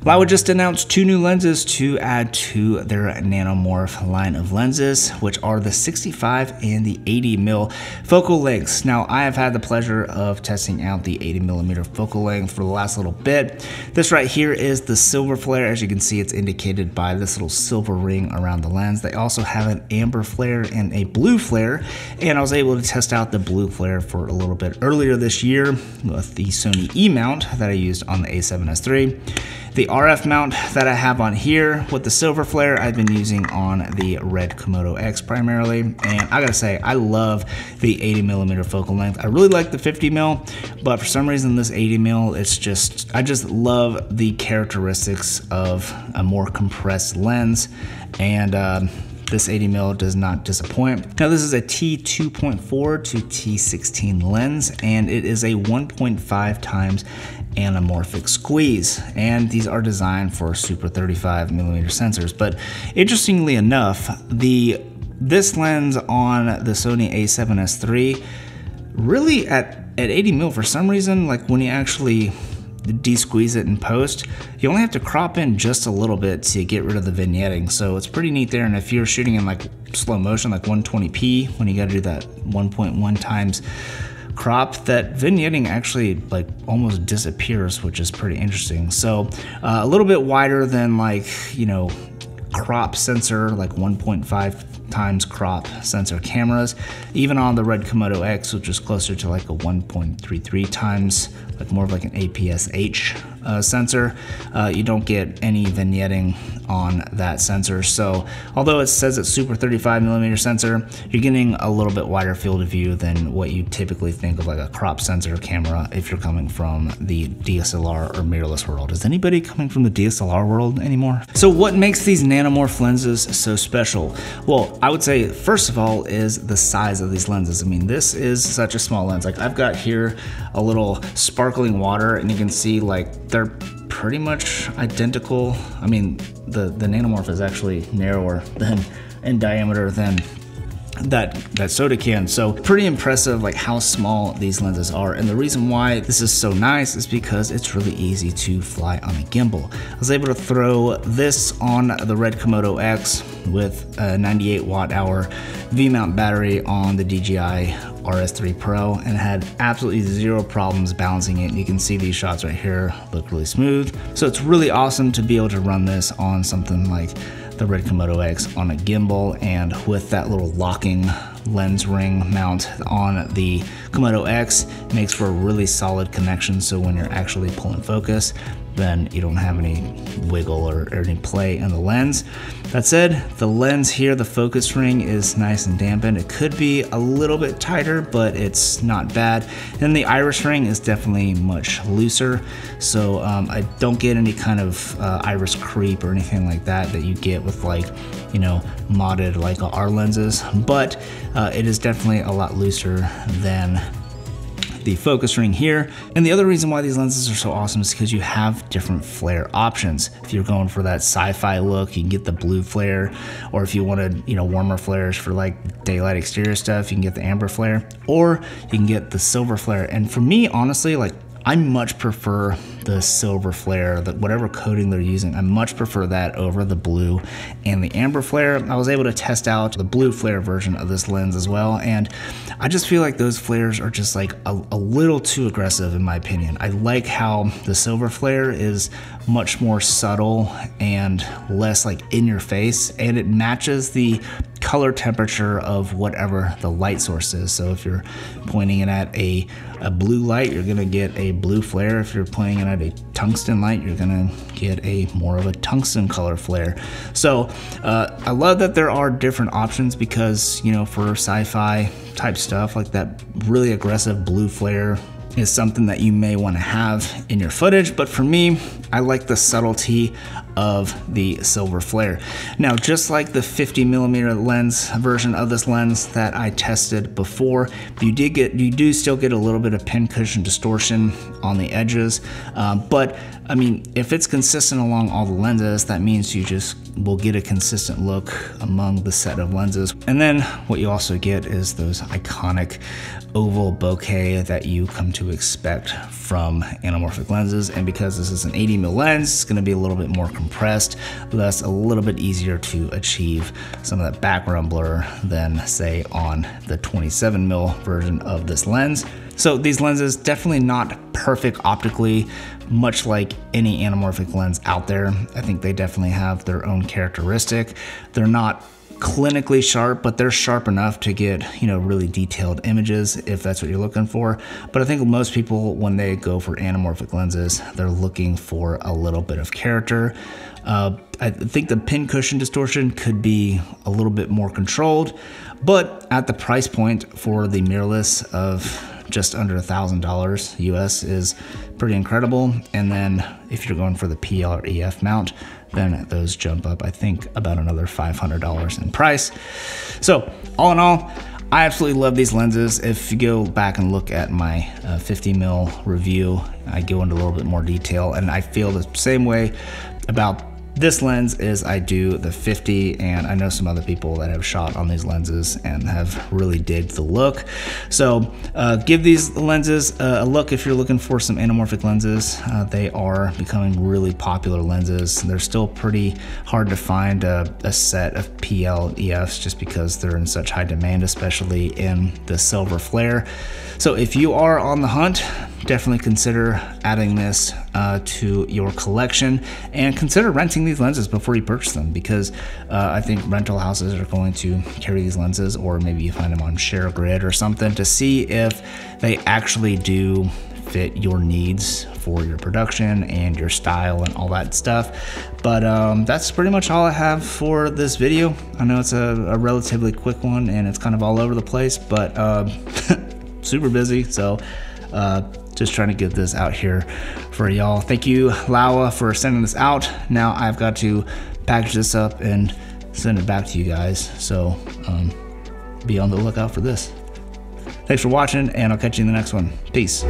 Laowa just announced 2 new lenses to add to their nanomorph line of lenses, which are the 65 and the 80mm focal lengths. Now, I have had the pleasure of testing out the 80mm focal length for the last little bit. This right here is the silver flare. As you can see, it's indicated by this little silver ring around the lens. They also have an amber flare and a blue flare, and I was able to test out the blue flare for a little bit earlier this year with the Sony E mount that I used on the A7S3. The RF mount that I have on here with the silver flare, I've been using on the red KOMODO-X primarily, and I gotta say, I love the 80mm focal length. I really like the 50mm, but for some reason this 80mm, I just love the characteristics of a more compressed lens, and this 80mm does not disappoint. Now, this is a T2.4 to T16 lens, and it is a 1.5 times anamorphic squeeze, and these are designed for super 35mm sensors. But interestingly enough, this lens on the Sony A7S3 really at 80mm, for some reason, like when you actually de-squeeze it in post, you only have to crop in just a little bit to get rid of the vignetting. So it's pretty neat there. And if you're shooting in like slow motion, like 120p, when you got to do that 1.1 times crop, that vignetting actually like almost disappears, which is pretty interesting. So a little bit wider than like, you know, crop sensor, like 1.5 times crop sensor cameras. Even on the red KOMODO-X, which is closer to like a 1.33 times, like more of like an APS-H sensor, you don't get any vignetting on that sensor. So although it says it's super 35mm sensor, you're getting a little bit wider field of view than what you typically think of like a crop sensor camera if you're coming from the DSLR or mirrorless world. Is anybody coming from the DSLR world anymore? So what makes these nanomorph lenses so special? Well, I would say first of all is the size of these lenses. I mean, this is such a small lens. Like I've got here a little sparkling water, and you can see like they're pretty much identical. I mean, the nanomorph is actually narrower than in diameter than that soda can. So pretty impressive like how small these lenses are. And the reason why this is so nice is because it's really easy to fly on a gimbal. I was able to throw this on the red KOMODO-X with a 98 watt-hour V-mount battery on the DJI RS3 Pro and had absolutely zero problems balancing it. You can see these shots right here look really smooth. So it's really awesome to be able to run this on something like the red KOMODO-X on a gimbal, and with that little locking lens ring mount on the KOMODO-X makes for a really solid connection. So when you're actually pulling focus, then you don't have any wiggle or any play in the lens. That said, the lens here, the focus ring is nice and dampened. It could be a little bit tighter, but it's not bad. And the iris ring is definitely much looser. So I don't get any kind of iris creep or anything like that you get with like, you know, modded like R lenses, but it is definitely a lot looser than the focus ring here. And the other reason why these lenses are so awesome is because you have different flare options. If you're going for that sci-fi look, you can get the blue flare, or if you wanted, you know, warmer flares for like daylight exterior stuff, you can get the amber flare, or you can get the silver flare. And for me, honestly, like I much prefer the silver flare, whatever coating they're using, I much prefer that over the blue and the amber flare. I was able to test out the blue flare version of this lens as well, and I just feel like those flares are just like a little too aggressive in my opinion. I like how the silver flare is much more subtle and less like in your face, and it matches the color temperature of whatever the light source is. So if you're pointing it at a blue light, you're gonna get a blue flare. If you're pointing it at a tungsten light, you're gonna get a more of a tungsten color flare. So I love that there are different options, because, you know, for sci-fi type stuff, like that really aggressive blue flare is something that you may want to have in your footage, but for me, I like the subtlety of the silver flare. Now, just like the 50mm lens version of this lens that I tested before, you do still get a little bit of pincushion distortion on the edges, but I mean, if it's consistent along all the lenses, that means you just will get a consistent look among the set of lenses. And then what you also get is those iconic oval bokeh that you come to expect from anamorphic lenses. And because this is an 80mm lens, it's gonna be a little bit more compressed, thus a little bit easier to achieve some of that background blur than say on the 27mm version of this lens. So these lenses definitely not perfect optically, much like any anamorphic lens out there. I think they definitely have their own characteristic. They're not clinically sharp, but they're sharp enough to get, you know, really detailed images if that's what you're looking for. But I think most people, when they go for anamorphic lenses, they're looking for a little bit of character. I think the pin cushion distortion could be a little bit more controlled, but at the price point for the mirrorless of just under $1,000 US is pretty incredible. And then if you're going for the PL or EF mount, then those jump up, I think, about another $500 in price. So all in all, I absolutely love these lenses. If you go back and look at my 50mm review, I go into a little bit more detail, and I feel the same way about this lens as I do the 50, and I know some other people that have shot on these lenses and have really digged the look. So give these lenses a look if you're looking for some anamorphic lenses. They are becoming really popular lenses. They're still pretty hard to find a set of PL EFs just because they're in such high demand, especially in the silver flare. So if you are on the hunt, definitely consider adding this to your collection, and consider renting these lenses before you purchase them, because I think rental houses are going to carry these lenses, or maybe you find them on Share Grid or something, to see if they actually do fit your needs for your production and your style and all that stuff. But that's pretty much all I have for this video. I know it's a relatively quick one and it's kind of all over the place, but super busy, so just trying to get this out here for y'all. Thank you, Laowa, for sending this out. Now I've got to package this up and send it back to you guys, so be on the lookout for this. Thanks for watching, and I'll catch you in the next one. Peace.